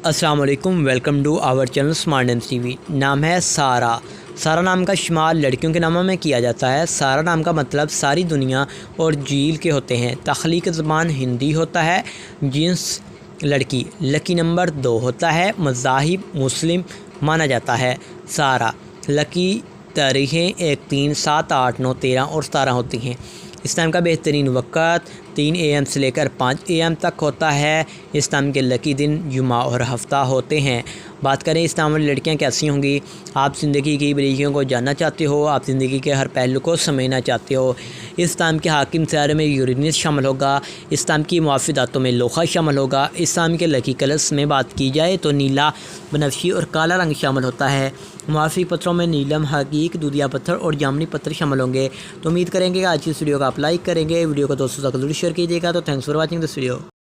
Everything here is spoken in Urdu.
السلام علیکم، welcome to our channel smart names T V. نام ہے سارہ۔ سارہ نام کا شمار لڑکیوں کے ناموں میں کیا جاتا ہے۔ سارہ نام کا مطلب ساری دنیا اور جیل کے ہوتے ہیں۔ تخلیق زبان ہندی ہوتا ہے۔ جنس لڑکی۔ لکی نمبر 2 ہوتا ہے۔ مذاہب مسلم مانا جاتا ہے۔ سارہ لکی تاریخیں 1 3 7 8 9 13 اور 17 ہوتی ہیں۔ اس ٹائم کا بہترین وقت 3 AM سے لے کر 5 AM تک ہوتا ہے۔ اس ٹائم کے لکی دن جمعہ اور ہفتہ ہوتے ہیں۔ بات کریں اس ٹائم والی لڑکیاں کیسی ہوں گی۔ آپ زندگی کی باریکیوں کو جاننا چاہتے ہو، آپ زندگی کے ہر پہلو کو سمجھنا چاہتے ہو۔ اس ٹائم کے حاکم سیارے میں یورینس شامل ہوگا۔ اس ٹائم کی موافقاتوں میں لوہا شامل ہوگا۔ اس ٹائم کے لکی کلرس میں بات کی جائے تو نیلا، بنفشی اور کالا رنگ شامل ہوتا ہے۔ موافق پتھروں میں نیلم، حقیق، دودھیا پتھر اور جامنی پتھر شامل ہوں گے۔ تو امید کریں گے کہ آج کی اس ویڈیو کو آپ لائک کریں گے۔ ویڈیو کو دوستوں تک ضرور شیئر کیجیے گا۔ تو thanks for watching this video.